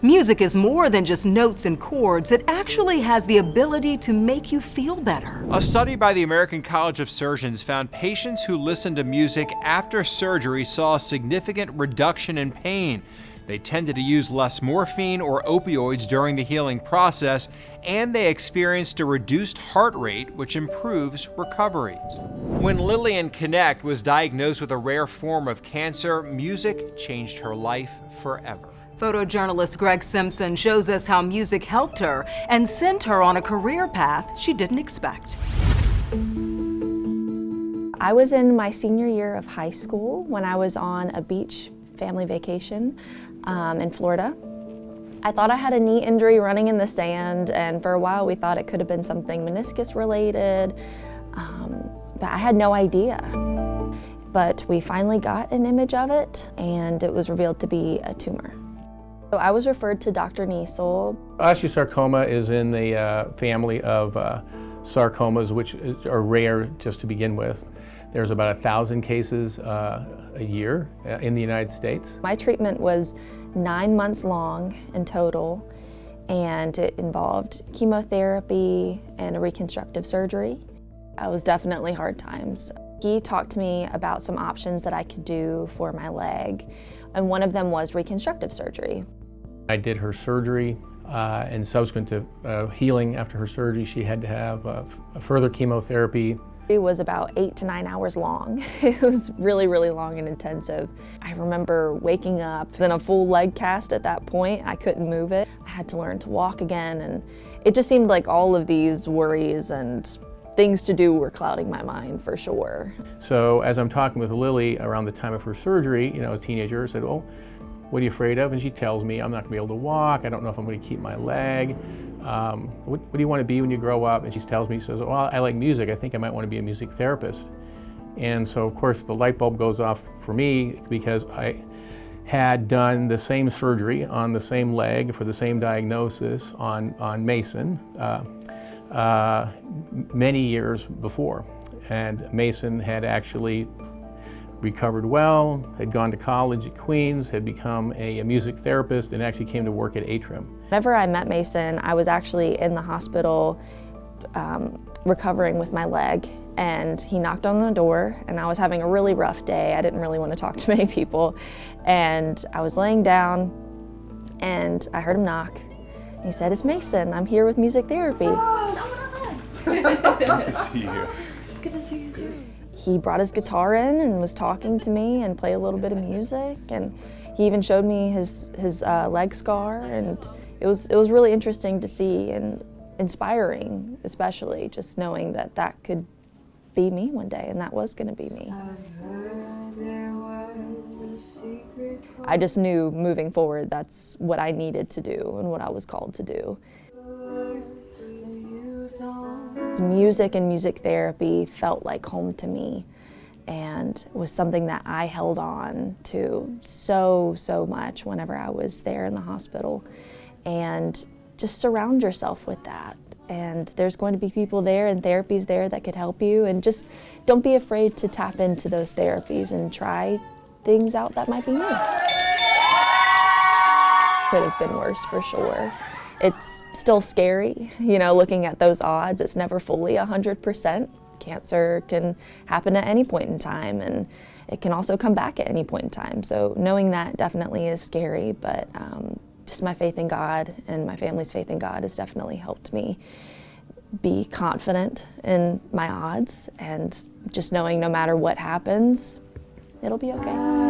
Music is more than just notes and chords. It actually has the ability to make you feel better. A study by the American College of Surgeons found patients who listened to music after surgery saw a significant reduction in pain. They tended to use less morphine or opioids during the healing process, and they experienced a reduced heart rate, which improves recovery. When Lillian Connect was diagnosed with a rare form of cancer, music changed her life forever. Photojournalist Greg Simpson shows us how music helped her and sent her on a career path she didn't expect. I was in my senior year of high school when I was on a beach family vacation in Florida. I thought I had a knee injury running in the sand, and for a while we thought it could have been something meniscus related, but I had no idea. But we finally got an image of it, and it was revealed to be a tumor. So I was referred to Dr. Niesel. Osteosarcoma is in the family of sarcomas, which are rare just to begin with. There's about 1,000 cases a year in the United States. My treatment was 9 months long in total, and it involved chemotherapy and a reconstructive surgery. It was definitely hard times. He talked to me about some options that I could do for my leg, and one of them was reconstructive surgery. I did her surgery, and subsequent to healing after her surgery, she had to have a further chemotherapy. It was about 8 to 9 hours long. It was really, really long and intensive. I remember waking up in a full leg cast at that point. I couldn't move it. I had to learn to walk again, and it just seemed like all of these worries and things to do were clouding my mind for sure. So as I'm talking with Lily around the time of her surgery, you know, as a teenager, I said, "Oh, what are you afraid of?" And she tells me, "I'm not gonna be able to walk. I don't know if I'm gonna keep my leg. What do you want to be when you grow up?" And she tells me, she says, "Well, I like music. I think I might want to be a music therapist." And so of course the light bulb goes off for me, because I had done the same surgery on the same leg for the same diagnosis on Mason many years before. And Mason had actually recovered well, had gone to college at Queens, had become a music therapist, and actually came to work at Atrium. Whenever I met Mason, I was actually in the hospital recovering with my leg, and he knocked on the door, and I was having a really rough day. I didn't really want to talk to many people, and I was laying down, and I heard him knock. He said, "It's Mason, I'm here with music therapy." Good to see you. Good to see you too. He brought his guitar in and was talking to me and played a little bit of music, and he even showed me his leg scar, and it was really interesting to see and inspiring, especially just knowing that that could be me one day, and that was going to be me. I just knew moving forward that's what I needed to do and what I was called to do. Music and music therapy felt like home to me, and was something that I held on to so much whenever I was there in the hospital. And just surround yourself with that, and there's going to be people there and therapies there that could help you, and just don't be afraid to tap into those therapies and try things out that might be new. Could have been worse for sure. It's still scary, you know, looking at those odds. It's never fully 100%. Cancer can happen at any point in time, and it can also come back at any point in time. So knowing that definitely is scary, but just my faith in God and my family's faith in God has definitely helped me be confident in my odds, and just knowing no matter what happens, it'll be okay.